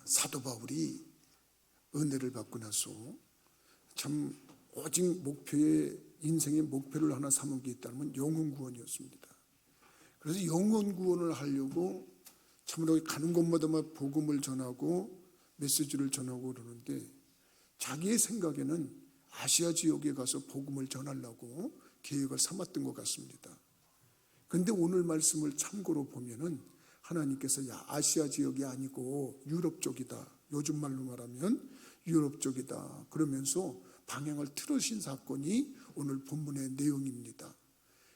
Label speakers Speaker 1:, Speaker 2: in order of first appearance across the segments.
Speaker 1: 사도 바울이 은혜를 받고 나서 참 오직 목표에 인생의 목표를 하나 삼은 게 있다면 영혼 구원이었습니다. 그래서 영혼 구원을 하려고 참으로 가는 곳마다 복음을 전하고 메시지를 전하고 그러는데 자기의 생각에는 아시아 지역에 가서 복음을 전하려고 계획을 삼았던 것 같습니다. 그런데 오늘 말씀을 참고로 보면은 하나님께서 야 아시아 지역이 아니고 유럽 쪽이다. 요즘 말로 말하면 유럽 쪽이다. 그러면서 방향을 틀으신 사건이 오늘 본문의 내용입니다.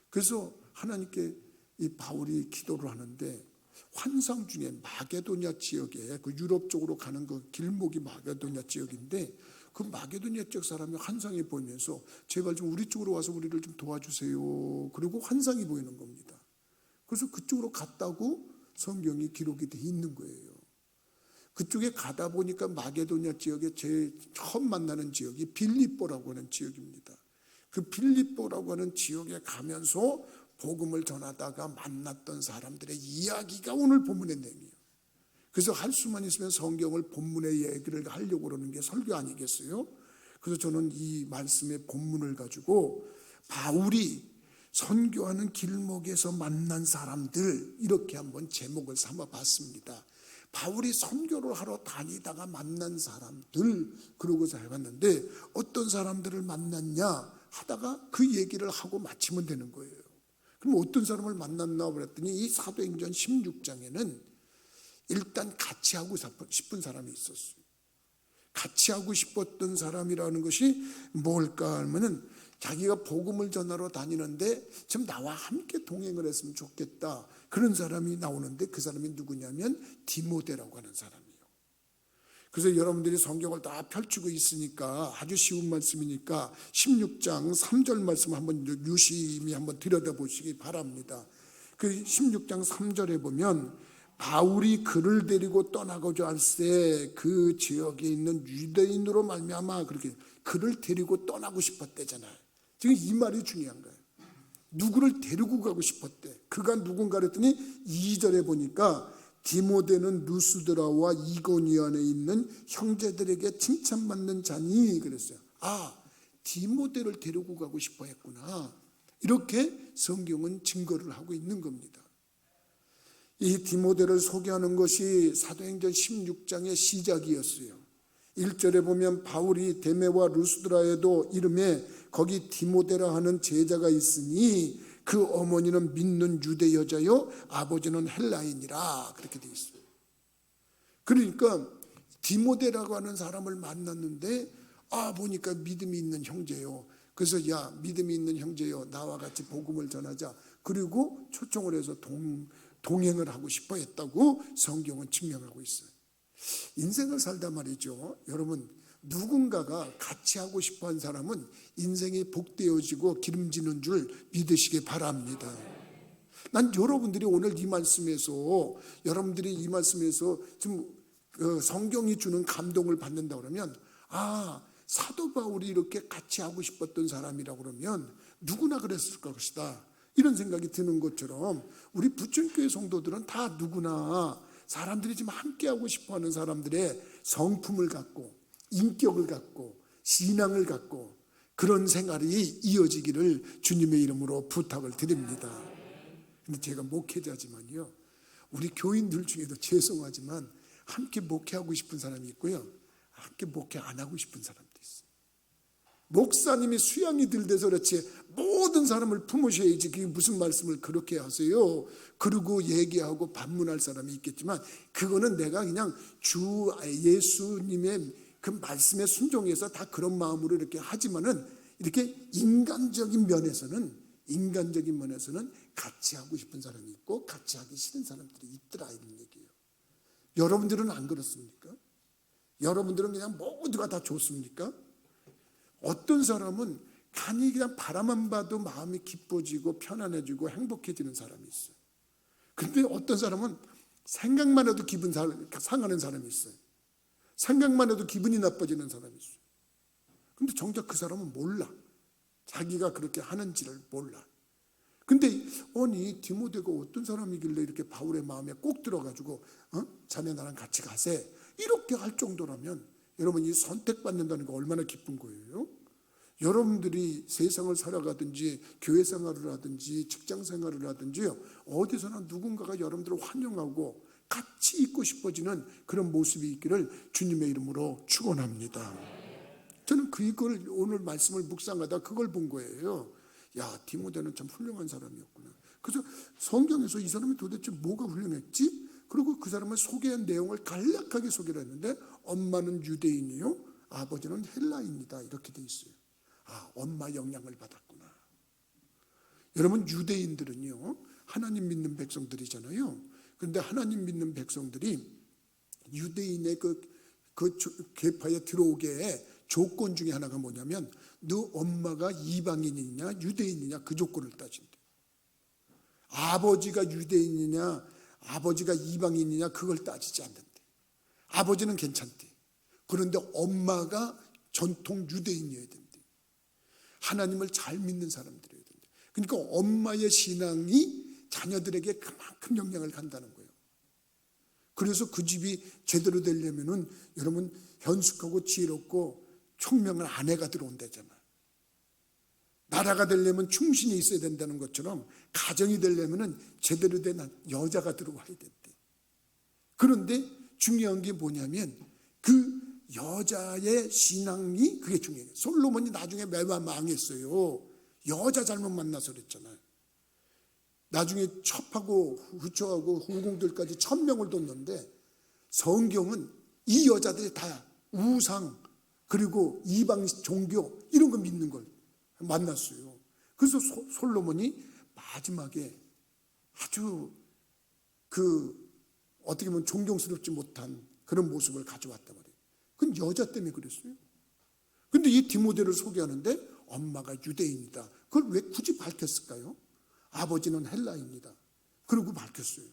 Speaker 1: 그래서 하나님께 이 바울이 기도를 하는데 환상 중에 마게도냐 지역에 그 유럽 쪽으로 가는 그 길목이 마게도냐 지역인데 그 마게도냐 지역 사람이 환상이 보이면서 제발 좀 우리 쪽으로 와서 우리를 좀 도와주세요. 그리고 환상이 보이는 겁니다. 그래서 그쪽으로 갔다고 성경이 기록이 돼 있는 거예요. 그쪽에 가다 보니까 마게도냐 지역에 제일 처음 만나는 지역이 빌립보라고 하는 지역입니다. 그 빌립보라고 하는 지역에 가면서 복음을 전하다가 만났던 사람들의 이야기가 오늘 본문의 내용이에요. 그래서 할 수만 있으면 성경을 본문의 얘기를 하려고 그러는 게 설교 아니겠어요? 그래서 저는 이 말씀의 본문을 가지고 바울이 선교하는 길목에서 만난 사람들 이렇게 한번 제목을 삼아봤습니다. 바울이 선교를 하러 다니다가 만난 사람들 그러고서 해봤는데 어떤 사람들을 만났냐 하다가 그 얘기를 하고 마치면 되는 거예요. 그럼 어떤 사람을 만났나 그랬더니 이 사도행전 16장에는 일단 같이 하고 싶은 사람이 있었어요. 같이 하고 싶었던 사람이라는 것이 뭘까 하면은 자기가 복음을 전하러 다니는데 좀 나와 함께 동행을 했으면 좋겠다. 그런 사람이 나오는데 그 사람이 누구냐면 디모데라고 하는 사람이에요. 그래서 여러분들이 성경을 다 펼치고 있으니까 아주 쉬운 말씀이니까 16장 3절 말씀 한번 유심히 한번 들여다보시기 바랍니다. 그 16장 3절에 보면 바울이 그를 데리고 떠나고자 할 때 그 지역에 있는 유대인으로 말미암아 그렇게 그를 데리고 떠나고 싶었대잖아요. 지금 이 말이 중요한 거예요. 누구를 데리고 가고 싶었대. 그가 누군가 그랬더니 2절에 보니까 디모데는 루스드라와 이고니온에 있는 형제들에게 칭찬받는 자니 그랬어요. 아, 디모데를 데리고 가고 싶어 했구나. 이렇게 성경은 증거를 하고 있는 겁니다. 이 디모데를 소개하는 것이 사도행전 16장의 시작이었어요. 1절에 보면 바울이 데메와 루스드라에도 이름에 거기 디모데라 하는 제자가 있으니 그 어머니는 믿는 유대 여자요 아버지는 헬라인이라 그렇게 되어 있어요. 그러니까 디모데라고 하는 사람을 만났는데 보니까 믿음이 있는 형제요. 그래서 야 믿음이 있는 형제요 나와 같이 복음을 전하자. 그리고 초청을 해서 동행을 하고 싶어 했다고 성경은 증명하고 있어요. 인생을 살다 말이죠. 여러분 누군가가 같이 하고 싶어한 사람은 인생이 복되어지고 기름지는 줄 믿으시기 바랍니다. 난 여러분들이 오늘 이 말씀에서 여러분들이 이 말씀에서 좀 성경이 주는 감동을 받는다 그러면 사도 바울이 이렇게 같이 하고 싶었던 사람이라고 그러면 누구나 그랬을 것이다. 이런 생각이 드는 것처럼 우리 부천교회 성도들은 다 누구나 사람들이 지금 함께하고 싶어하는 사람들의 성품을 갖고 인격을 갖고 신앙을 갖고 그런 생활이 이어지기를 주님의 이름으로 부탁을 드립니다. 근데 제가 목회자지만요 우리 교인들 중에도 죄송하지만 함께 목회하고 싶은 사람이 있고요 함께 목회 안 하고 싶은 사람도 있어요. 목사님이 수양이 들대서 그렇지 모든 사람을 품으셔야지 그게 무슨 말씀을 그렇게 하세요. 그러고 얘기하고 반문할 사람이 있겠지만 그거는 내가 그냥 주 예수님의 그 말씀에 순종해서 다 그런 마음으로 이렇게 하지만은 이렇게 인간적인 면에서는 같이 하고 싶은 사람이 있고 같이 하기 싫은 사람들이 있더라 이런 얘기예요. 여러분들은 안 그렇습니까? 여러분들은 그냥 모두가 다 좋습니까? 어떤 사람은 간이 그냥 바라만 봐도 마음이 기뻐지고 편안해지고 행복해지는 사람이 있어요. 근데 어떤 사람은 생각만 해도 기분 상하는 사람이 있어요. 생각만 해도 기분이 나빠지는 사람이 있어요. 근데 정작 그 사람은 몰라. 자기가 그렇게 하는지를 몰라. 근데 아니 디모데가 어떤 사람이길래 이렇게 바울의 마음에 꼭 들어가지고 자네 나랑 같이 가세. 이렇게 할 정도라면 여러분, 이 선택받는다는 게 얼마나 기쁜 거예요. 여러분들이 세상을 살아가든지 교회 생활을 하든지 직장 생활을 하든지요, 어디서나 누군가가 여러분들을 환영하고 같이 있고 싶어지는 그런 모습이 있기를 주님의 이름으로 축원합니다. 저는 그걸 오늘 말씀을 묵상하다 그걸 본 거예요. 야, 디모데는 참 훌륭한 사람이었구나. 그래서 성경에서 이 사람이 도대체 뭐가 훌륭했지? 그리고 그 사람을 소개한 내용을 간략하게 소개를 했는데, 엄마는 유대인이요 아버지는 헬라인이다, 이렇게 돼 있어요. 아, 엄마 영향을 받았구나. 여러분, 유대인들은요 하나님 믿는 백성들이잖아요. 그런데 하나님 믿는 백성들이 유대인의 그 계파에 들어오게 조건 중에 하나가 뭐냐면, 너 엄마가 이방인이냐 유대인이냐 그 조건을 따진대. 아버지가 유대인이냐 아버지가 이방인이냐 그걸 따지지 않는데, 아버지는 괜찮대. 그런데 엄마가 전통 유대인이어야 된대. 하나님을 잘 믿는 사람들이어야 된대. 그러니까 엄마의 신앙이 자녀들에게 그만큼 영향을 간다는 거예요. 그래서 그 집이 제대로 되려면은 여러분, 현숙하고 지혜롭고 총명한 아내가 들어온다잖아. 나라가 되려면 충신이 있어야 된다는 것처럼 가정이 되려면은 제대로 된 여자가 들어와야 된대. 그런데 중요한 게 뭐냐면 그 여자의 신앙이 그게 중요해요. 솔로몬이 나중에 매번 망했어요. 여자 잘못 만나서 그랬잖아요. 나중에 첩하고 후처하고 후궁들까지 1000명을 뒀는데, 성경은 이 여자들이 다 우상 그리고 이방 종교 이런 거 믿는 걸 만났어요. 그래서 솔로몬이 마지막에 아주 어떻게 보면 존경스럽지 못한 그런 모습을 가져왔단 말이에요. 그건 여자 때문에 그랬어요. 근데 이 디모데를 소개하는데 엄마가 유대인이다. 그걸 왜 굳이 밝혔을까요? 아버지는 헬라인이다. 그러고 밝혔어요.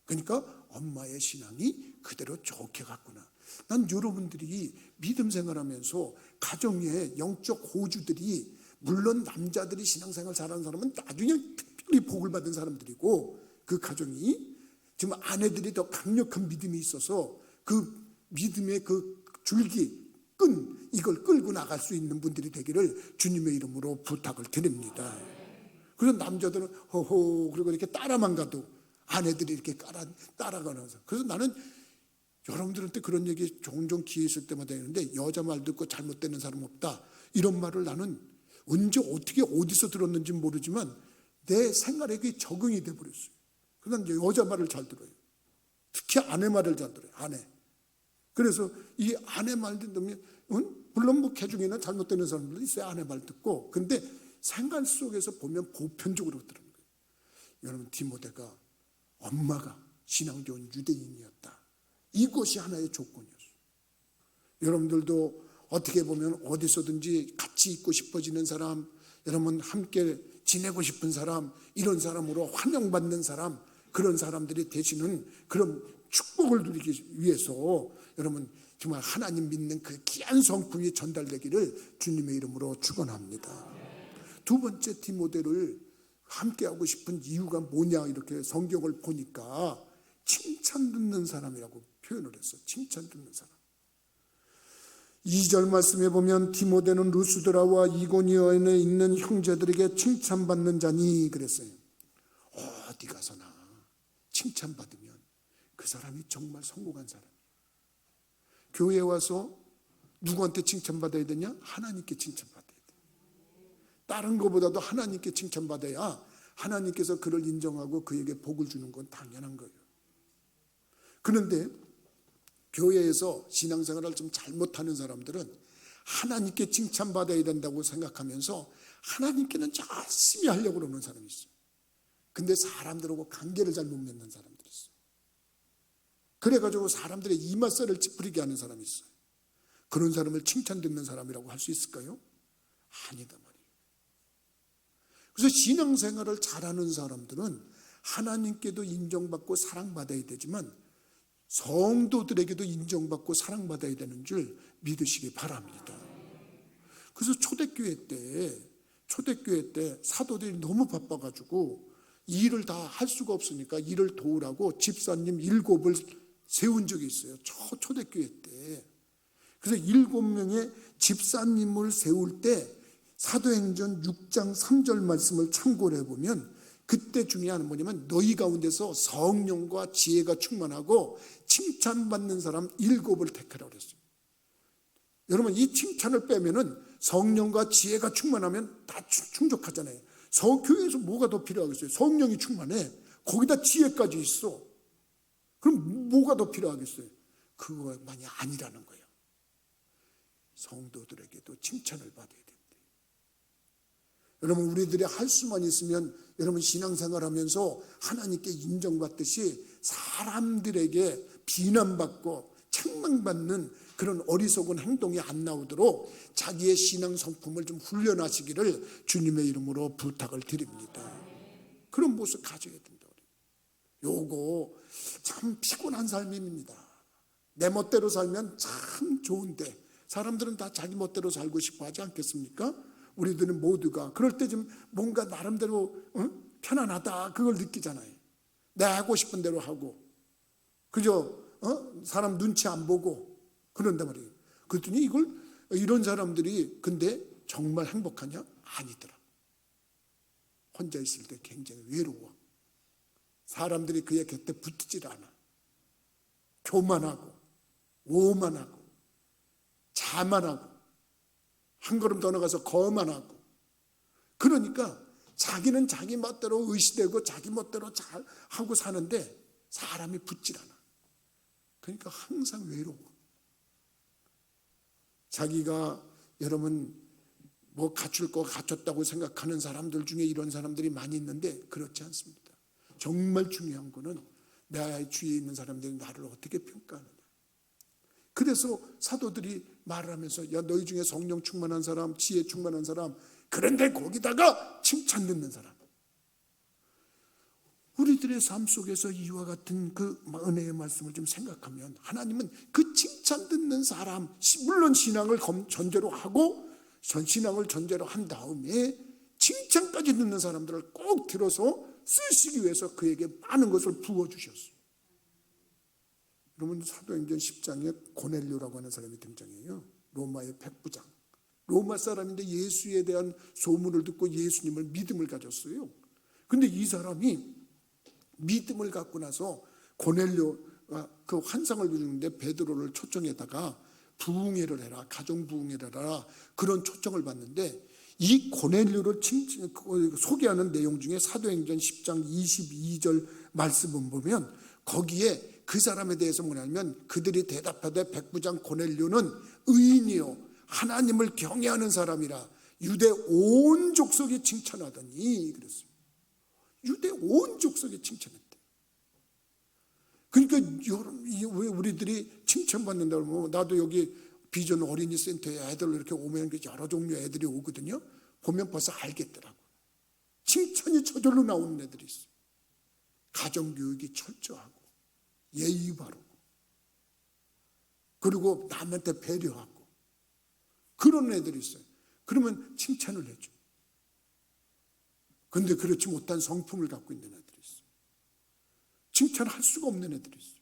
Speaker 1: 그러니까 엄마의 신앙이 그대로 좋게 갔구나. 난 여러분들이 믿음 생활하면서 가정의 영적 호주들이, 물론 남자들이 신앙생활 잘하는 사람은 나중에 특별히 복을 받은 사람들이고, 그 가정이 지금 아내들이 더 강력한 믿음이 있어서 그 믿음의 그 줄기, 끈, 이걸 끌고 나갈 수 있는 분들이 되기를 주님의 이름으로 부탁을 드립니다. 그래서 남자들은 허허 그리고 이렇게 따라만 가도 아내들이 이렇게 따라가면서, 그래서 나는 여러분들한테 그런 얘기 종종 기회 있을 때마다 했는데, 여자 말 듣고 잘못되는 사람 없다, 이런 말을 나는 언제 어떻게 어디서 들었는지 모르지만 내 생활에 그게 적응이 돼버렸어요. 그래서 여자 말을 잘 들어요. 특히 아내 말을 잘 들어요. 아내. 그래서 이 아내 말 듣면, 물론 뭐 개중에는 잘못되는 사람들도 있어요. 아내 말 듣고. 근데 생활 속에서 보면 보편적으로 들은 거예요. 여러분, 디모데가 엄마가 신앙 좋은 유대인이었다. 이것이 하나의 조건이었어요. 여러분들도 어떻게 보면 어디서든지 같이 있고 싶어지는 사람, 여러분 함께 지내고 싶은 사람, 이런 사람으로 환영받는 사람, 그런 사람들이 되시는 그런 축복을 누리기 위해서 여러분 정말 하나님 믿는 그 귀한 성품이 전달되기를 주님의 이름으로 축원합니다. 두 번째, 디모데를 함께하고 싶은 이유가 뭐냐, 이렇게 성경을 보니까 칭찬 듣는 사람이라고 표현을 했어요. 칭찬 듣는 사람. 2절 말씀에 보면 디모데는 루스드라와 이고니온에 있는 형제들에게 칭찬받는 자니 그랬어요. 어디 가서나 칭찬받으면 그 사람이 정말 성공한 사람이에요. 교회에 와서 누구한테 칭찬받아야 되냐? 하나님께 칭찬받아야 돼요. 다른 것보다도 하나님께 칭찬받아야 하나님께서 그를 인정하고 그에게 복을 주는 건 당연한 거예요. 그런데 교회에서 신앙생활을 좀 잘못하는 사람들은 하나님께 칭찬받아야 된다고 생각하면서 하나님께는 열심히 하려고 그러는 사람이 있어요. 근데 사람들하고 관계를 잘못 맺는 사람들이 있어요. 그래가지고 사람들의 이맛살을 찌푸리게 하는 사람이 있어요. 그런 사람을 칭찬 듣는 사람이라고 할 수 있을까요? 아니다 말이에요. 그래서 신앙생활을 잘하는 사람들은 하나님께도 인정받고 사랑받아야 되지만 성도들에게도 인정받고 사랑받아야 되는 줄 믿으시기 바랍니다. 그래서 초대교회 때 사도들이 너무 바빠가지고 일을 다 할 수가 없으니까 일을 도우라고 집사님 7을 세운 적이 있어요. 초대교회 때. 그래서 7명의 집사님을 세울 때 사도행전 6장 3절 말씀을 참고를 해보면 그때 중요한 뭐냐면 너희 가운데서 성령과 지혜가 충만하고 칭찬받는 사람 7을 택하라고 그랬어요. 여러분, 이 칭찬을 빼면은 성령과 지혜가 충만하면 다 충족하잖아요. 교회에서 뭐가 더 필요하겠어요? 성령이 충만해. 거기다 지혜까지 있어. 그럼 뭐가 더 필요하겠어요? 그것만이 아니라는 거예요. 성도들에게도 칭찬을 받아야 됩니다. 여러분, 우리들이 할 수만 있으면 여러분 신앙생활하면서 하나님께 인정받듯이 사람들에게 비난받고 책망받는 그런 어리석은 행동이 안 나오도록 자기의 신앙 성품을 좀 훈련하시기를 주님의 이름으로 부탁을 드립니다. 그런 모습 가져야 된다. 요거 참 피곤한 삶입니다. 내 멋대로 살면 참 좋은데 사람들은 다 자기 멋대로 살고 싶어 하지 않겠습니까? 우리들은 모두가 그럴 때 좀 뭔가 나름대로 편안하다 그걸 느끼잖아요. 내 하고 싶은 대로 하고 그저 사람 눈치 안 보고 그런단 말이에요. 그랬더니 이런 사람들이 근데 정말 행복하냐? 아니더라. 혼자 있을 때 굉장히 외로워. 사람들이 그의 곁에 붙질 않아. 교만하고 오만하고 자만하고 한 걸음 더 나가서 거만하고 그러니까 자기는 자기 멋대로 의시되고 자기 멋대로 잘 하고 사는데 사람이 붙질 않아. 그러니까 항상 외로워. 자기가 여러분 뭐 갖출 거 갖췄다고 생각하는 사람들 중에 이런 사람들이 많이 있는데 그렇지 않습니다. 정말 중요한 거는 내 주위에 있는 사람들이 나를 어떻게 평가하느냐. 그래서 사도들이 말을 하면서 야 너희 중에 성령 충만한 사람, 지혜 충만한 사람, 그런데 거기다가 칭찬 듣는 사람. 우리들의 삶 속에서 이와 같은 그 은혜의 말씀을 좀 생각하면 하나님은 그 칭찬 듣는 사람, 물론 신앙을 전제로 하고 신앙을 전제로 한 다음에 칭찬까지 듣는 사람들을 꼭 들어서 쓰시기 위해서 그에게 많은 것을 부어주셨어요. 여러분 사도행전 10장에 고넬료라고 하는 사람이 등장해요. 로마의 백부장. 로마 사람인데 예수에 대한 소문을 듣고 예수님을 믿음을 가졌어요. 근데 이 사람이 믿음을 갖고 나서 고넬료가 그 환상을 보는데 베드로를 초청에다가 부흥회를 해라, 가정 부흥회를 해라 그런 초청을 받는데 이 고넬료를 소개하는 내용 중에 사도행전 10장 22절 말씀을 보면 거기에 그 사람에 대해서 뭐냐면 그들이 대답하되 백부장 고넬료는 의인이요 하나님을 경외하는 사람이라 유대 온 족속이 칭찬하더니 그랬어요. 유대 온 족속이 칭찬했대. 그러니까 우리들이 칭찬받는다고 하면 나도 여기 비전 어린이 센터에 애들 이렇게 오면 여러 종류의 애들이 오거든요. 보면 벌써 알겠더라고. 칭찬이 저절로 나오는 애들이 있어요. 가정교육이 철저하고 예의 바르고 그리고 남한테 배려하고 그런 애들이 있어요. 그러면 칭찬을 해줘. 그런데 그렇지 못한 성품을 갖고 있는 애들이 있어요. 칭찬할 수가 없는 애들이 있어요.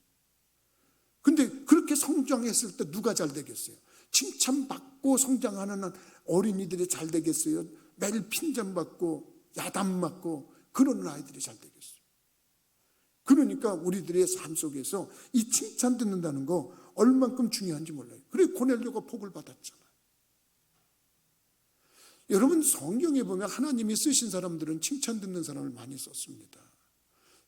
Speaker 1: 근데 그렇게 성장했을 때 누가 잘 되겠어요? 칭찬받고 성장하는 어린이들이 잘 되겠어요? 매일 핀잔받고 야단 맞고 그러는 아이들이 잘 되겠어요? 그러니까 우리들의 삶 속에서 이 칭찬 듣는다는 거 얼만큼 중요한지 몰라요. 그래 고넬료가 복을 받았잖아요. 여러분 성경에 보면 하나님이 쓰신 사람들은 칭찬 듣는 사람을 많이 썼습니다.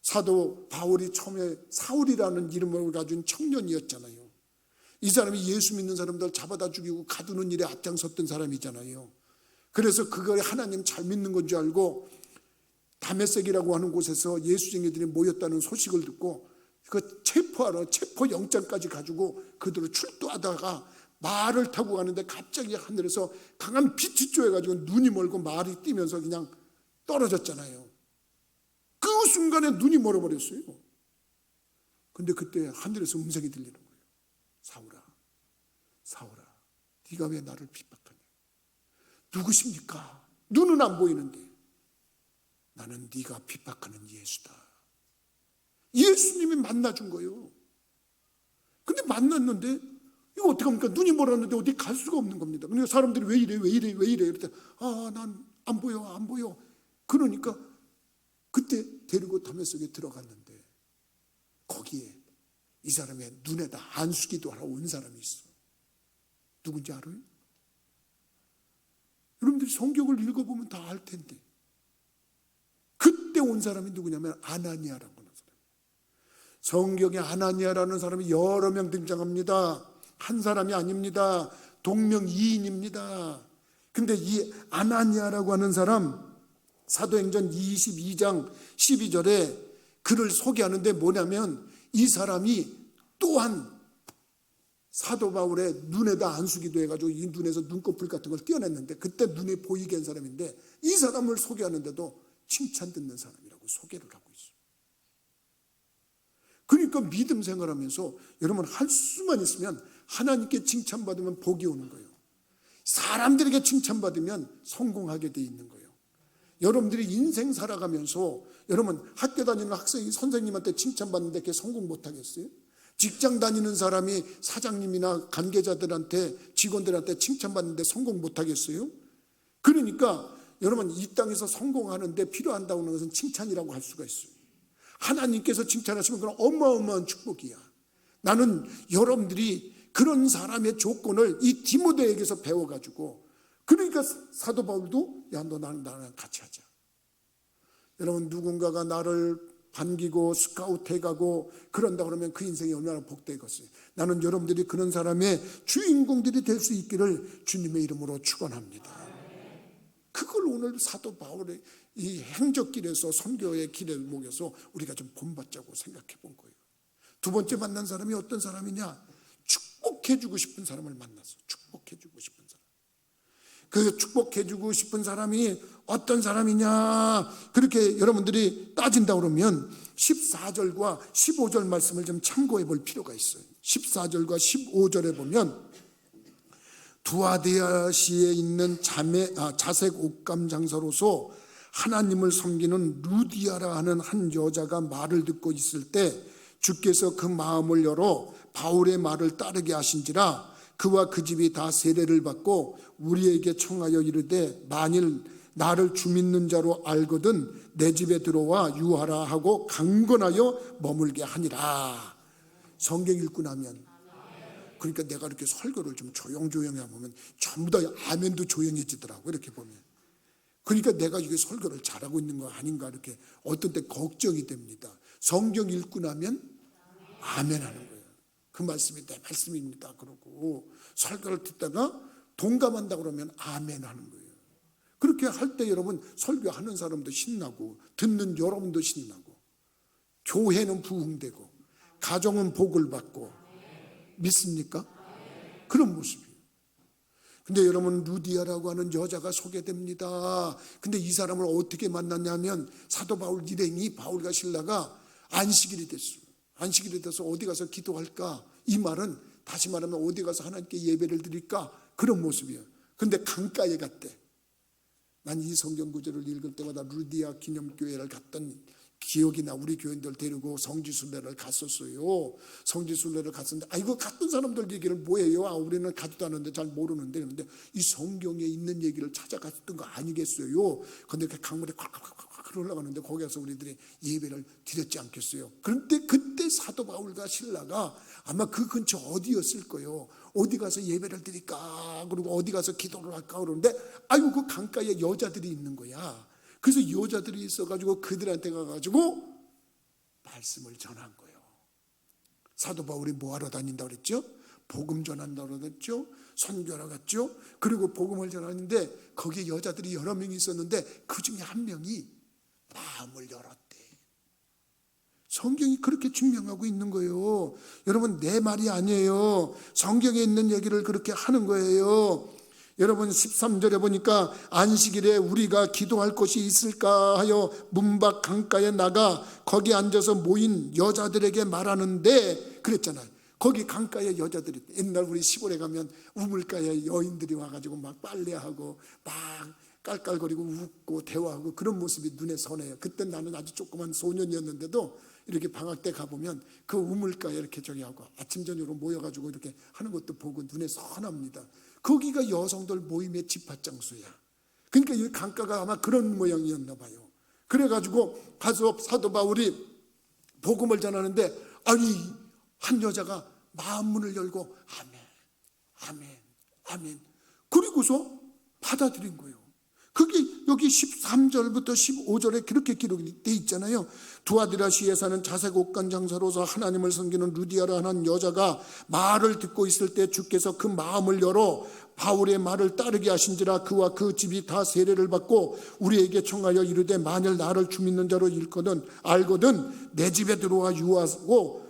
Speaker 1: 사도 바울이 처음에 사울이라는 이름을 가진 청년이었잖아요. 이 사람이 예수 믿는 사람들 잡아다 죽이고 가두는 일에 앞장섰던 사람이잖아요. 그래서 그걸 하나님 잘 믿는 건 줄 알고 다메섹이라고 하는 곳에서 예수쟁이들이 모였다는 소식을 듣고 그 체포하러 체포 영장까지 가지고 그들을 출두하다가 말을 타고 가는데 갑자기 하늘에서 강한 빛이 쬐가지고 눈이 멀고 말이 뛰면서 그냥 떨어졌잖아요. 그 순간에 눈이 멀어버렸어요. 근데 그때 하늘에서 음성이 들리는 거예요. 사울아, 사울아, 네가 왜 나를 핍박하냐? 누구십니까? 눈은 안 보이는데 나는 네가 핍박하는 예수다. 예수님이 만나준 거예요. 만났는데 이거 어떻게 합니까? 눈이 멀었는데 어디 갈 수가 없는 겁니다. 그러니까 사람들이 왜 이래 왜 이래 왜 이래 그랬더니 난 안 보여 안 보여. 그러니까 그때 데리고 담배 속에 들어갔는데 거기에 이 사람의 눈에다 안수기도 하러 온 사람이 있어. 누군지 알아요? 여러분들이 성경을 읽어보면 다 알 텐데 그때 온 사람이 누구냐면 아나니아라고 하는 사람. 성경에 아나니아라는 사람이 여러 명 등장합니다. 한 사람이 아닙니다. 동명이인입니다. 근데 이 아나니아라고 하는 사람 사도행전 22장 12절에 그를 소개하는데 뭐냐면 이 사람이 또한 사도 바울의 눈에다 안수기도 해가지고 이 눈에서 눈꺼풀 같은 걸 떼어냈는데 그때 눈에 보이게 한 사람인데 이 사람을 소개하는데도 칭찬 듣는 사람이라고 소개를 하고 있어요. 그러니까 믿음 생활하면서 여러분 할 수만 있으면 하나님께 칭찬받으면 복이 오는 거예요. 사람들에게 칭찬받으면 성공하게 돼 있는 거예요. 여러분들이 인생 살아가면서 여러분 학교 다니는 학생이 선생님한테 칭찬받는데 그게 성공 못하겠어요? 직장 다니는 사람이 사장님이나 관계자들한테 직원들한테 칭찬받는데 성공 못하겠어요? 그러니까 여러분 이 땅에서 성공하는데 필요한다고 하는 것은 칭찬이라고 할 수가 있어요. 하나님께서 칭찬하시면 그건 어마어마한 축복이야. 나는 여러분들이 그런 사람의 조건을 이 디모데에게서 배워가지고 그러니까 사도 바울도 야 너 나랑 같이 하자. 여러분 누군가가 나를 반기고 스카우트해가고 그런다 그러면 그 인생이 얼마나 복되겠어요. 나는 여러분들이 그런 사람의 주인공들이 될 수 있기를 주님의 이름으로 축원합니다. 그걸 오늘 사도 바울의 이 행적길에서 선교의 길을 목에서 우리가 좀 본받자고 생각해 본 거예요. 두 번째 만난 사람이 어떤 사람이냐? 축복해주고 싶은 사람을 만났어. 축복해주고 싶은 사람. 그 축복해주고 싶은 사람이 어떤 사람이냐? 그렇게 여러분들이 따진다 그러면 14절과 15절 말씀을 좀 참고해 볼 필요가 있어요. 14절과 15절에 보면 두아디아시에 있는 자색 옷감 장사로서 하나님을 섬기는 루디아라 하는 한 여자가 말을 듣고 있을 때 주께서 그 마음을 열어 바울의 말을 따르게 하신지라 그와 그 집이 다 세례를 받고 우리에게 청하여 이르되 만일 나를 주 믿는 자로 알거든 내 집에 들어와 유하라 하고 강건하여 머물게 하니라. 성경 읽고 나면 그러니까 내가 이렇게 설교를 좀 조용조용히 하면 전부 다 아멘도 조용해지더라고. 이렇게 보면 그러니까 내가 이게 설교를 잘하고 있는 거 아닌가 이렇게 어떤 때 걱정이 됩니다. 성경 읽고 나면 아멘 하는 거예요. 그 말씀이 내 말씀입니다 그러고 설교를 듣다가 동감한다 그러면 아멘 하는 거예요. 그렇게 할 때 여러분 설교하는 사람도 신나고 듣는 여러분도 신나고 교회는 부흥되고 가정은 복을 받고 믿습니까? 그런 모습이에요. 근데 여러분 루디아라고 하는 여자가 소개됩니다. 근데 이 사람을 어떻게 만났냐면 사도 바울 일행이 바울과 실라가 안식일이 됐어요. 안식일이 돼서 어디 가서 기도할까? 이 말은 다시 말하면 어디 가서 하나님께 예배를 드릴까? 그런 모습이에요. 근데 강가에 갔대. 난 이 성경 구절을 읽을 때마다 루디아 기념교회를 갔던 기억이 나. 우리 교인들 데리고 성지순례를 갔었어요. 성지순례를 갔었는데 이거 갔던 사람들 얘기를 뭐예요? 우리는 가지도 않았는데 잘 모르는데 그런데 이 성경에 있는 얘기를 찾아갔던 거 아니겠어요? 근데 그 강물에 콱콱콱콱 흘러가는데 거기 가서 우리들이 예배를 드렸지 않겠어요? 그런데 그때 사도 바울과 실라가 아마 그 근처 어디였을 거예요. 어디 가서 예배를 드릴까? 그리고 어디 가서 기도를 할까? 그러는데 그 강가에 여자들이 있는 거야. 그래서 여자들이 있어가지고 그들한테 가가지고 말씀을 전한 거예요. 사도 바울이 뭐하러 다닌다고 그랬죠? 복음 전한다고 그랬죠? 선교하러 갔죠? 그리고 복음을 전하는데 거기에 여자들이 여러 명이 있었는데 그 중에 한 명이 마음을 열었대. 성경이 그렇게 증명하고 있는 거예요. 여러분 내 말이 아니에요. 성경에 있는 얘기를 그렇게 하는 거예요. 여러분 13절에 보니까 안식일에 우리가 기도할 곳이 있을까 하여 문 밖 강가에 나가 거기 앉아서 모인 여자들에게 말하는데 그랬잖아요. 거기 강가에 여자들이 옛날 우리 시골에 가면 우물가에 여인들이 와가지고 막 빨래하고 막 깔깔거리고 웃고 대화하고 그런 모습이 눈에 선해요. 그때 나는 아주 조그만 소년이었는데도 이렇게 방학 때 가보면 그 우물가에 이렇게 저기 하고 아침 저녁으로 모여가지고 이렇게 하는 것도 보고 눈에 선합니다. 거기가 여성들 모임의 집합장소야. 그러니까 이 강가가 아마 그런 모양이었나 봐요. 그래가지고 가서 사도 바울이 복음을 전하는데 아니 한 여자가 마음 문을 열고 아멘 아멘 아멘 그리고서 받아들인 거예요. 그게 여기 13절부터 15절에 그렇게 기록이 돼 있잖아요. 두아디라시에 사는 자색 옷간 장사로서 하나님을 섬기는 루디아라 하는 여자가 말을 듣고 있을 때 주께서 그 마음을 열어 바울의 말을 따르게 하신지라 그와 그 집이 다 세례를 받고 우리에게 청하여 이르되 만일 나를 주 믿는 자로 알거든 내 집에 들어와 유하고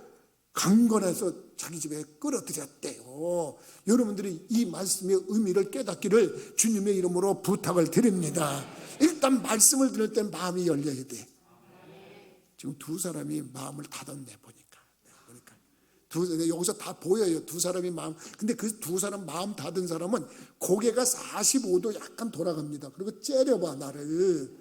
Speaker 1: 강건해서 자기 집에 끌어들였대요. 여러분들이 이 말씀의 의미를 깨닫기를 주님의 이름으로 부탁을 드립니다. 일단 말씀을 들을 때 마음이 열려야 돼. 지금 두 사람이 마음을 닫았네 보니까. 여기서 다 보여요. 두 사람이 마음. 근데 그 두 사람 마음 닫은 사람은 고개가 45도 약간 돌아갑니다. 그리고 째려봐 나를.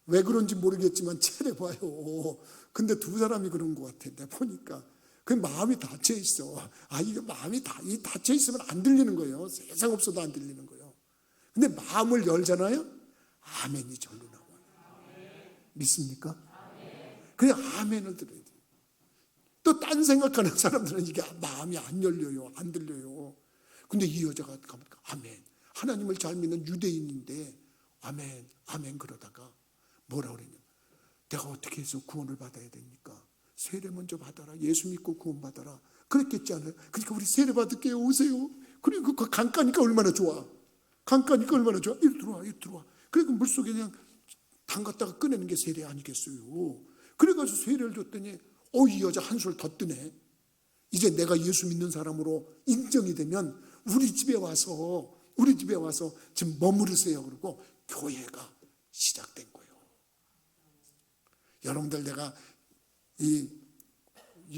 Speaker 1: 왜 그런지 모르겠지만 째려봐요. 근데 두 사람이 그런 것 같아. 내가 보니까. 그 마음이 닫혀 있어. 이게 마음이 닫혀 있으면 안 들리는 거예요. 세상 없어도 안 들리는 거예요. 근데 마음을 열잖아요. 아멘이 절로 나와요. 믿습니까? 그냥 아멘을 들어야 돼요. 또 딴 생각하는 사람들은 이게 마음이 안 열려요. 안 들려요. 근데 이 여자가 가니까 아멘. 하나님을 잘 믿는 유대인인데 아멘, 아멘 그러다가 뭐라 그랬냐. 내가 어떻게 해서 구원을 받아야 됩니까? 세례 먼저 받아라. 예수 믿고 구원 받아라. 그랬겠지 않아요? 그러니까 우리 세례 받을게요. 오세요. 그리고 그 강가니까 얼마나 좋아. 강가니까 얼마나 좋아. 이리 들어와. 이리 들어와. 그리고 물속에 그냥 담갔다가 꺼내는 게 세례 아니겠어요. 그래가지고 세례를 줬더니 이 여자 한술 더 뜨네. 이제 내가 예수 믿는 사람으로 인정이 되면 우리 집에 와서 좀 머무르세요. 그러고 교회가 시작된 거예요. 여러분들 내가 이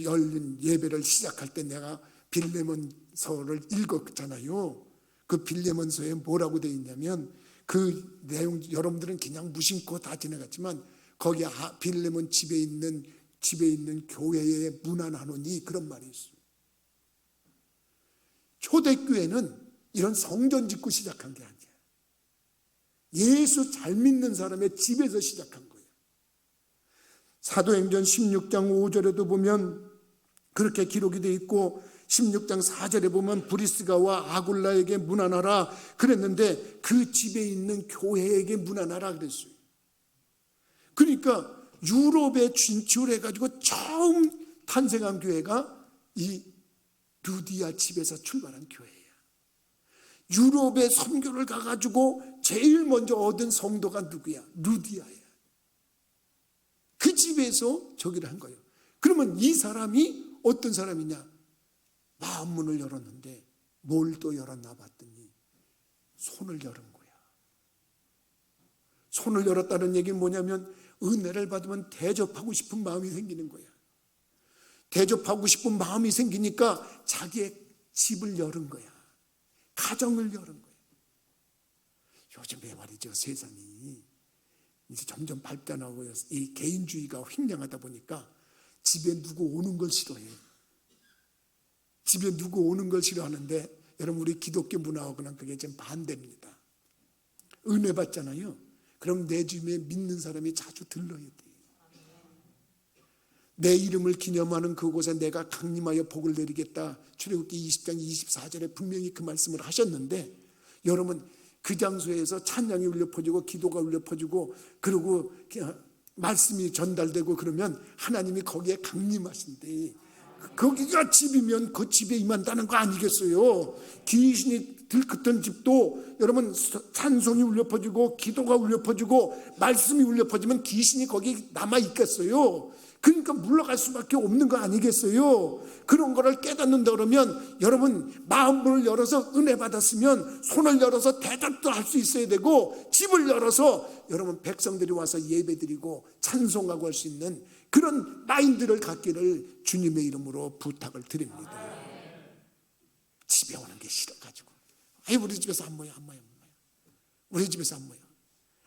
Speaker 1: 열린 예배를 시작할 때 내가 빌레몬서를 읽었잖아요. 그 빌레몬서에 뭐라고 되어 있냐면 그 내용 여러분들은 그냥 무심코 다 지나갔지만 거기에 빌레몬 집에 있는 교회의 문안하노니 그런 말이 있어요. 초대교회는 이런 성전 짓고 시작한 게 아니야. 예수 잘 믿는 사람의 집에서 시작한 거예요. 사도행전 16장 5절에도 보면 그렇게 기록이 되어 있고 16장 4절에 보면 브리스가와 아굴라에게 문안하라 그랬는데 그 집에 있는 교회에게 문안하라 그랬어요. 그러니까 유럽에 진출해가지고 처음 탄생한 교회가 이 루디아 집에서 출발한 교회예요. 유럽에 선교를 가가지고 제일 먼저 얻은 성도가 누구야? 루디아예요. 그 집에서 저기를 한 거예요. 그러면 이 사람이 어떤 사람이냐? 마음문을 열었는데 뭘 또 열었나 봤더니 손을 열은 거야. 손을 열었다는 얘기는 뭐냐면 은혜를 받으면 대접하고 싶은 마음이 생기는 거야. 대접하고 싶은 마음이 생기니까 자기의 집을 열은 거야. 가정을 열은 거야. 요즘에 말이죠. 세상이 이제 점점 발전하고 이 개인주의가 횡령하다 보니까 집에 누구 오는 걸 싫어해요. 집에 누구 오는 걸 싫어하는데 여러분 우리 기독교 문화하고는 그게 좀 반대입니다. 은혜 받잖아요. 그럼 내 집에 믿는 사람이 자주 들러야 돼. 내 이름을 기념하는 그곳에 내가 강림하여 복을 내리겠다. 출애굽기 20장 24절에 분명히 그 말씀을 하셨는데 여러분 그 장소에서 찬양이 울려 퍼지고 기도가 울려 퍼지고 그리고 말씀이 전달되고 그러면 하나님이 거기에 강림하신대. 거기가 집이면 그 집에 임한다는 거 아니겠어요? 귀신이 들끓던 집도 여러분 찬송이 울려 퍼지고 기도가 울려 퍼지고 말씀이 울려 퍼지면 귀신이 거기 남아 있겠어요? 그러니까 물러갈 수밖에 없는 거 아니겠어요? 그런 거를 깨닫는다 그러면 여러분 마음을 열어서 은혜 받았으면 손을 열어서 대답도 할 수 있어야 되고 집을 열어서 여러분 백성들이 와서 예배드리고 찬송하고 할 수 있는 그런 마인드를 갖기를 주님의 이름으로 부탁을 드립니다. 집에 오는 게 싫어가지고 우리 집에서 안 모여 우리 집에서 안 모여.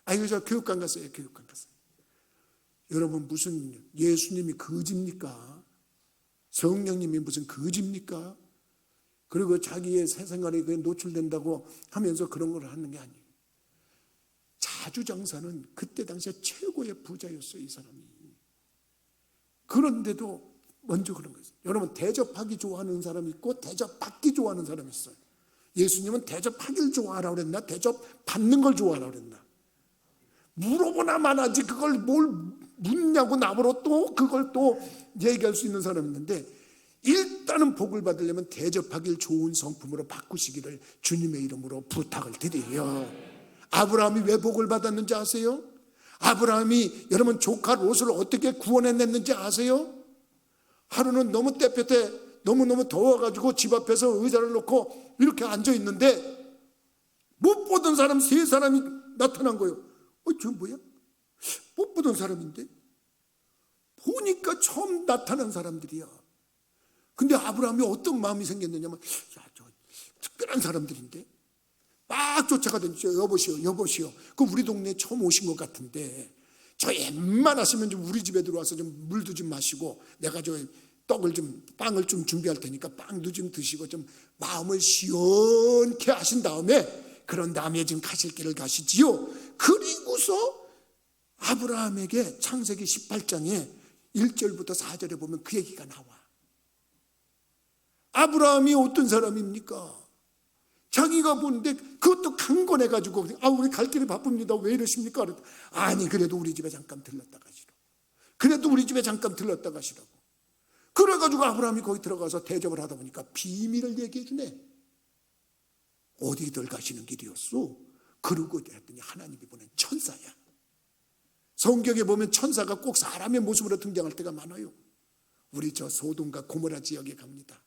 Speaker 1: 아이고 저 교육관 갔어요. 교육관 갔어요. 여러분 무슨 예수님이 거짓입니까? 성령님이 무슨 거짓입니까? 그리고 자기의 세상관에 노출된다고 하면서 그런 걸 하는 게 아니에요. 자주장사는 그때 당시에 최고의 부자였어요. 이 사람이. 그런데도 먼저 그런 거예요. 여러분 대접하기 좋아하는 사람이 있고 대접받기 좋아하는 사람이 있어요. 예수님은 대접하기를 좋아하라고 그랬나? 대접받는 걸 좋아하라고 그랬나? 물어보나만 하지 그걸 뭘 묻냐고 나보러 또 그걸 또 얘기할 수 있는 사람이 있는데, 일단은 복을 받으려면 대접하기를 좋은 성품으로 바꾸시기를 주님의 이름으로 부탁을 드려요. 아브라함이 왜 복을 받았는지 아세요? 아브라함이 여러분 조카 롯을 어떻게 구원해냈는지 아세요? 하루는 너무 때볕에 너무너무 더워가지고 집 앞에서 의자를 놓고 이렇게 앉아있는데 못 보던 사람 세 사람이 나타난 거예요. 저 뭐야? 못 보던 사람인데 보니까 처음 나타난 사람들이야. 근데 아브라함이 어떤 마음이 생겼느냐면, 야, 저 특별한 사람들인데 막 쫓아가더니 여보시오. 그 우리 동네에 처음 오신 것 같은데 저 웬만하시면 좀 우리 집에 들어와서 좀 물도 좀 마시고 내가 저 빵을 좀 준비할 테니까 빵도 좀 드시고 좀 마음을 시원케 하신 다음에 그런 다음에 지금 가실 길을 가시지요. 그리고서 아브라함에게 창세기 18장에 1절부터 4절에 보면 그 얘기가 나와. 아브라함이 어떤 사람입니까? 자기가 보는데 그것도 강권해가지고 우리 갈 길이 바쁩니다. 왜 이러십니까? 아니 그래도 우리 집에 잠깐 들렀다 가시라고. 그래가지고 아브라함이 거기 들어가서 대접을 하다 보니까 비밀을 얘기해 주네. 어디들 가시는 길이었어? 그러고 했더니 하나님이 보낸 천사야. 성경에 보면 천사가 꼭 사람의 모습으로 등장할 때가 많아요. 우리 저 소돔과 고모라 지역에 갑니다.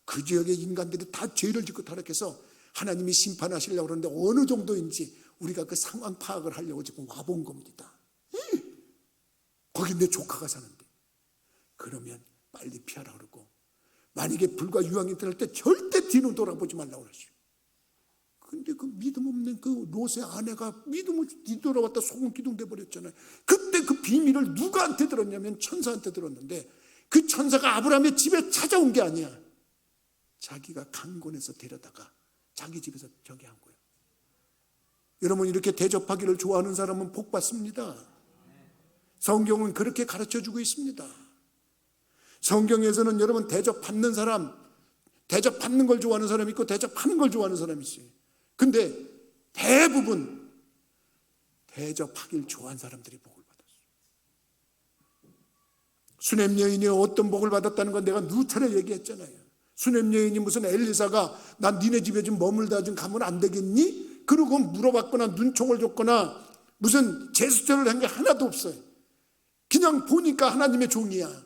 Speaker 1: 그 지역의 인간들이 다 죄를 짓고 타락해서 하나님이 심판하시려고 그러는데 어느 정도인지 우리가 그 상황 파악을 하려고 지금 와본 겁니다. 거기 내 조카가 사는데 그러면 빨리 피하라 그러고, 만약에 불과 유황이 들을 때 절대 뒤는 돌아보지 말라고 그러시오. 근데 그 믿음 없는 그 롯의 아내가 믿음을 뒤돌아왔다 소금 기둥 돼버렸잖아요. 그때 그 비밀을 누구한테 들었냐면 천사한테 들었는데, 그 천사가 아브라함의 집에 찾아온 게 아니야. 자기가 강권해서 데려다가 자기 집에서 저기 한 거예요. 여러분 이렇게 대접하기를 좋아하는 사람은 복 받습니다. 성경은 그렇게 가르쳐주고 있습니다. 성경에서는 여러분 대접받는 사람, 대접받는 걸 좋아하는 사람이 있고 대접하는 걸 좋아하는 사람이 있어요. 근데 대부분 대접하길 좋아하는 사람들이 복을 받았어요. 수냄 여인이 어떤 복을 받았다는 건 내가 누차례 얘기했잖아요. 수냄 여인이 무슨 엘리사가 난 니네 집에 좀 머물다 좀 가면 안 되겠니? 그러고 물어봤거나 눈총을 줬거나 무슨 제스처를 한 게 하나도 없어요. 그냥 보니까 하나님의 종이야.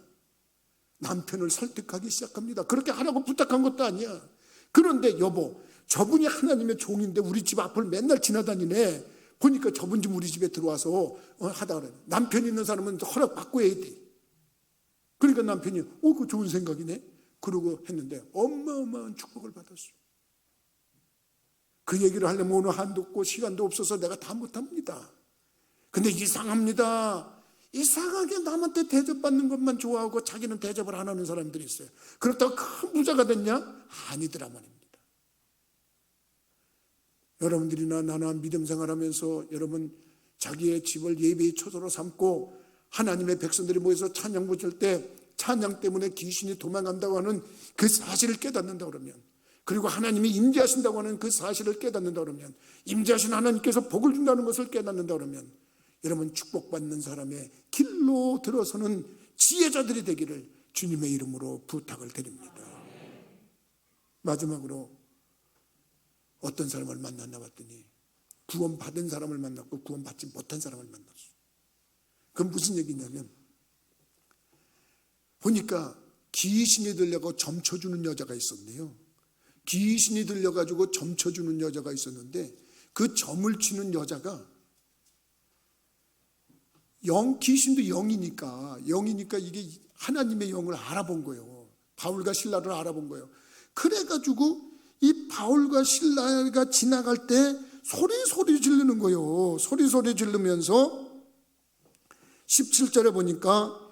Speaker 1: 남편을 설득하기 시작합니다. 그렇게 하라고 부탁한 것도 아니야. 그런데 여보, 저분이 하나님의 종인데 우리 집 앞을 맨날 지나다니네. 보니까 저분 좀 우리 집에 들어와서 하다 그래. 남편 있는 사람은 허락받고 해야 돼. 그러니까 남편이 그거 좋은 생각이네. 그러고 했는데 어마어마한 축복을 받았어요. 그 얘기를 하려면 오늘 한도 없고 시간도 없어서 내가 다 못합니다. 근데 이상합니다. 이상하게 남한테 대접받는 것만 좋아하고 자기는 대접을 안 하는 사람들이 있어요. 그렇다고 큰 부자가 됐냐? 아니더라 말입니다. 여러분들이나 나나 믿음 생활하면서 여러분 자기의 집을 예배의 초소로 삼고 하나님의 백성들이 모여서 찬양 부를 때 찬양 때문에 귀신이 도망간다고 하는 그 사실을 깨닫는다 그러면, 그리고 하나님이 임재하신다고 하는 그 사실을 깨닫는다 그러면, 임재하신 하나님께서 복을 준다는 것을 깨닫는다 그러면 여러분 축복받는 사람의 길로 들어서는 지혜자들이 되기를 주님의 이름으로 부탁을 드립니다. 마지막으로 어떤 사람을 만났나 봤더니 구원받은 사람을 만났고 구원받지 못한 사람을 만났어요. 그건 무슨 얘기냐면, 보니까 귀신이 들려고 점쳐주는 여자가 있었네요. 귀신이 들려가지고 점쳐주는 여자가 있었는데 그 점을 치는 여자가 귀신도 영이니까 이게 하나님의 영을 알아본 거예요. 바울과 실라를 알아본 거예요. 그래가지고 이 바울과 실라가 지나갈 때 소리 지르는 거예요. 소리 지르면서 17절에 보니까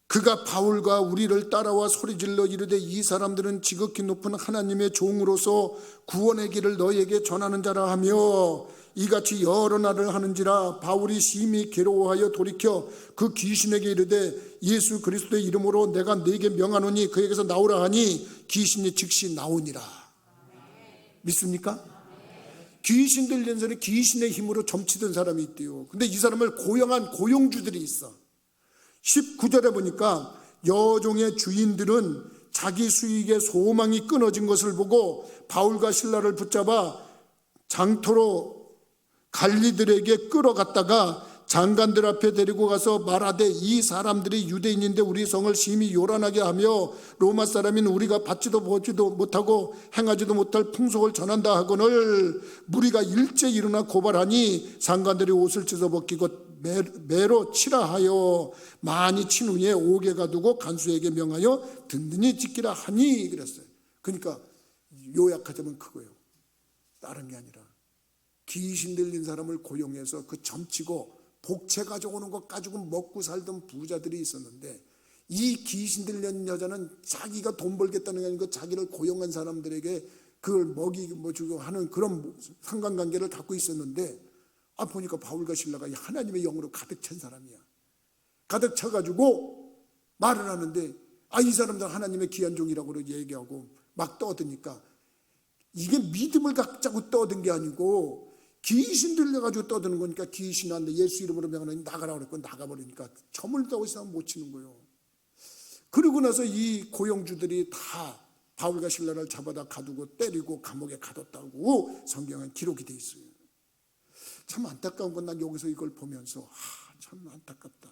Speaker 1: 그가 바울과 우리를 따라와 소리질러 이르되 이 사람들은 지극히 높은 하나님의 종으로서 구원의 길을 너희에게 전하는 자라 하며 이같이 여러 날을 하는지라. 바울이 심히 괴로워하여 돌이켜 그 귀신에게 이르되 예수 그리스도의 이름으로 내가 네게 명하노니 그에게서 나오라 하니 귀신이 즉시 나오니라. 믿습니까? 귀신 들린 사람이 귀신의 힘으로 점치던 사람이 있대요. 근데 이 사람을 고용한 고용주들이 있어. 19절에 보니까 여종의 주인들은 자기 수익의 소망이 끊어진 것을 보고 바울과 실라를 붙잡아 장터로 관리들에게 끌어갔다가 장관들 앞에 데리고 가서 말하되 이 사람들이 유대인인데 우리 성을 심히 요란하게 하며 로마 사람인 우리가 받지도 보지도 못하고 행하지도 못할 풍속을 전한다 하거늘 무리가 일제 일어나 고발하니 장관들이 옷을 찢어 벗기고 매로 치라 하여 많이 친 후에 옥에 가두고 간수에게 명하여 든든히 지키라 하니 그랬어요. 그러니까 요약하자면 그거예요. 다른 게 아니라 귀신 들린 사람을 고용해서 그 점치고 복채 가져오는 것 가지고 먹고 살던 부자들이 있었는데 이 귀신 들린 여자는 자기가 돈 벌겠다는 게 아니고 자기를 고용한 사람들에게 그걸 먹이고 주고 하는 그런 상관관계를 갖고 있었는데 보니까 바울과 실라가 하나님의 영으로 가득 찬 사람이야. 가득 차가지고 말을 하는데 이 사람들 하나님의 귀한 종이라고 얘기하고 막 떠드니까 이게 믿음을 갖자고 떠든 게 아니고 귀신 들려가지고 떠드는 거니까 귀신 왔는데 예수 이름으로 명하니 나가라 그랬고 나가버리니까 점을 따고 있으면 못 치는 거예요. 그러고 나서 이 고용주들이 다 바울과 실라를 잡아다 가두고 때리고 감옥에 가뒀다고 성경에 기록이 돼 있어요. 참 안타까운 건 난 여기서 이걸 보면서 참 안타깝다.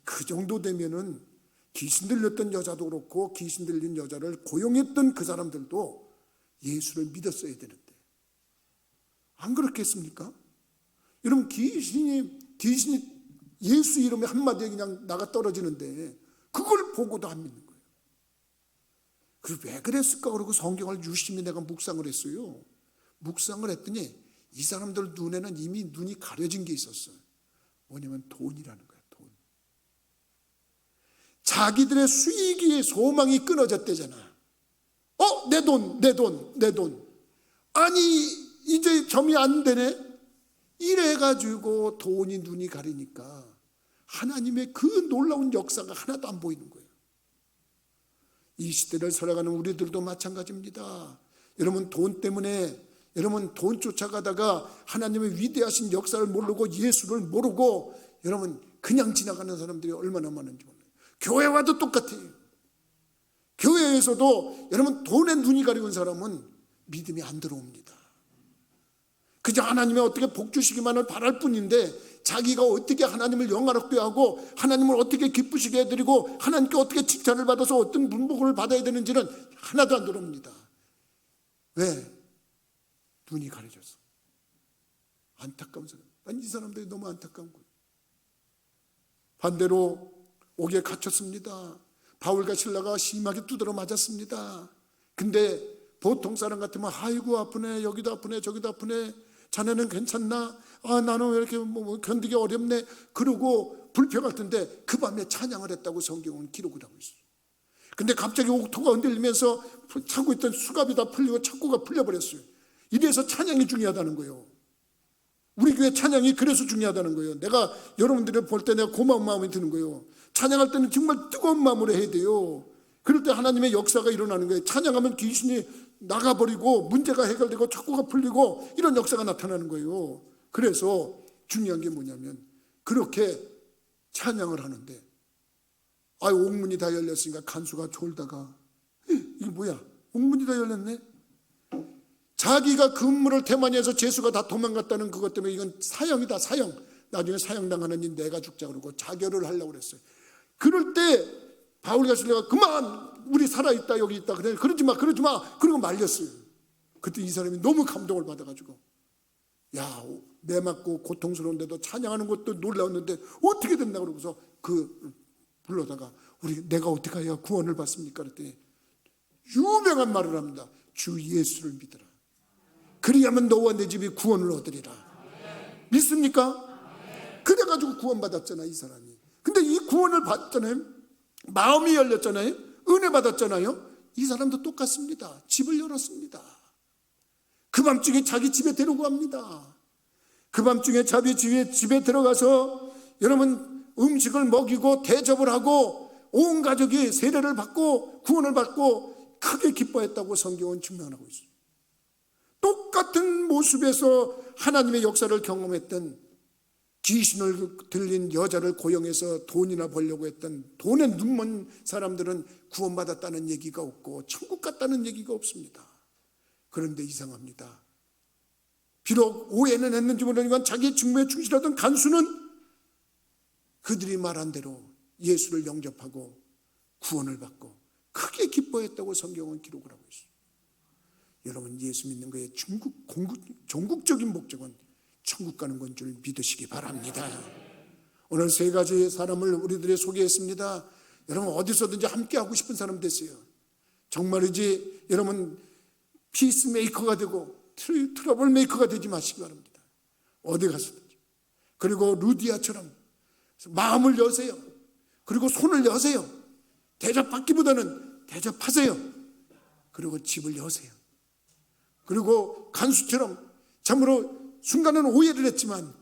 Speaker 1: 그 정도 되면은 귀신 들렸던 여자도 그렇고 귀신 들린 여자를 고용했던 그 사람들도 예수를 믿었어야 되는데 안 그렇겠습니까? 여러분 귀신이 예수 이름에 한마디에 그냥 나가 떨어지는데 그걸 보고도 안 믿는 거예요. 그리고 왜 그랬을까 그러고 성경을 유심히 내가 묵상을 했어요. 묵상을 했더니 이 사람들 눈에는 이미 눈이 가려진 게 있었어요. 뭐냐면 돈이라는 거예요. 돈. 자기들의 수익이 소망이 끊어졌대잖아. 내 돈. 아니 이제 점이 안 되네. 이래가지고 돈이 눈이 가리니까 하나님의 그 놀라운 역사가 하나도 안 보이는 거예요. 이 시대를 살아가는 우리들도 마찬가지입니다. 여러분 돈 때문에 여러분 돈 쫓아가다가 하나님의 위대하신 역사를 모르고 예수를 모르고 여러분 그냥 지나가는 사람들이 얼마나 많은지 몰라요. 교회와도 똑같아요. 교회에서도 여러분 돈에 눈이 가리운 사람은 믿음이 안 들어옵니다. 그저 하나님의 어떻게 복 주시기만을 바랄 뿐인데 자기가 어떻게 하나님을 영화롭게 하고 하나님을 어떻게 기쁘시게 해드리고 하나님께 어떻게 칭찬을 받아서 어떤 문복을 받아야 되는지는 하나도 안 들어옵니다. 왜? 눈이 가려져서. 안타까운 사람. 난 이 사람들이 너무 안타까운 거예요. 반대로 옥에 갇혔습니다. 바울과 실라가 심하게 두드러 맞았습니다. 근데 보통 사람 같으면 아이고 아프네, 여기도 아프네, 저기도 아프네, 자네는 괜찮나? 나는 왜 이렇게 견디기 어렵네. 그러고 불평 같은데 그 밤에 찬양을 했다고 성경은 기록을 하고 있어요. 근데 갑자기 옥토가 흔들리면서 차고 있던 수갑이 다 풀리고 착고가 풀려버렸어요. 이래서 찬양이 중요하다는 거예요. 우리 교회 찬양이 그래서 중요하다는 거예요. 내가 여러분들을 볼 때 내가 고마운 마음이 드는 거예요. 찬양할 때는 정말 뜨거운 마음으로 해야 돼요. 그럴 때 하나님의 역사가 일어나는 거예요. 찬양하면 귀신이 나가버리고 문제가 해결되고 착고가 풀리고 이런 역사가 나타나는 거예요. 그래서 중요한 게 뭐냐면 그렇게 찬양을 하는데 옥문이 다 열렸으니까 간수가 졸다가 이게 뭐야? 옥문이 다 열렸네? 자기가 근무를 태만해서 죄수가 다 도망갔다는 그것 때문에 이건 사형이다, 사형. 나중에 사형당하는 내가 죽자 그러고 자결을 하려고 그랬어요. 그럴 때 바울과 실라가 그만, 우리 살아있다, 여기 있다. 그래, 그러지 마. 그러고 말렸어요. 그때 이 사람이 너무 감동을 받아가지고 매 맞고 고통스러운데도 찬양하는 것도 놀라웠는데 어떻게 됐나 그러고서 불러다가 내가 어떻게 해야 구원을 받습니까? 그랬더니 유명한 말을 합니다. 주 예수를 믿으라. 그리하면 너와 내 집이 구원을 얻으리라. 믿습니까? 그래가지고 구원받았잖아, 이 사람이. 근데 이 구원을 받잖아요. 마음이 열렸잖아요. 은혜 받았잖아요. 이 사람도 똑같습니다. 집을 열었습니다. 그 밤중에 자기 집에 데리고 갑니다. 그 밤중에 자기 집에 들어가서 여러분 음식을 먹이고 대접을 하고 온 가족이 세례를 받고 구원을 받고 크게 기뻐했다고 성경은 증명하고 있어요. 똑같은 모습에서 하나님의 역사를 경험했던, 귀신을 들린 여자를 고용해서 돈이나 벌려고 했던 돈에 눈먼 사람들은 구원받았다는 얘기가 없고 천국 갔다는 얘기가 없습니다. 그런데 이상합니다. 비록 오해는 했는지 모르지만 자기 직무에 충실하던 간수는 그들이 말한 대로 예수를 영접하고 구원을 받고 크게 기뻐했다고 성경은 기록을 하고 있어요. 여러분, 예수 믿는 거의 종국적인 목적은 천국 가는 건 줄 믿으시기 바랍니다. 오늘 세 가지의 사람을 우리들이 소개했습니다. 여러분, 어디서든지 함께 하고 싶은 사람 되세요. 정말이지 여러분 피스메이커가 되고 트러블 메이커가 되지 마시기 바랍니다. 어디 가서든지. 그리고 루디아처럼 마음을 여세요. 그리고 손을 여세요. 대접받기보다는 대접하세요. 그리고 집을 여세요. 그리고 간수처럼 참으로 순간은 오해를 했지만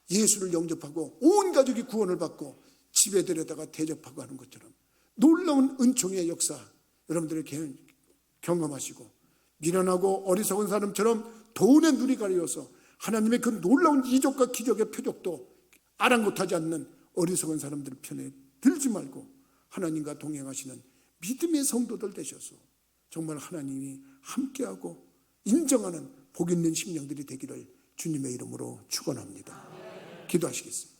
Speaker 1: 예수를 영접하고 온 가족이 구원을 받고 집에 데려다가 대접하고 하는 것처럼 놀라운 은총의 역사 여러분들이 경험하시고, 미련하고 어리석은 사람처럼 돈에 눈이 가려서 하나님의 그 놀라운 이적과 기적의 표적도 아랑곳하지 않는 어리석은 사람들 편에 들지 말고 하나님과 동행하시는 믿음의 성도들 되셔서 정말 하나님이 함께하고 인정하는 복 있는 심령들이 되기를 주님의 이름으로 축원합니다. 기도하시겠습니다.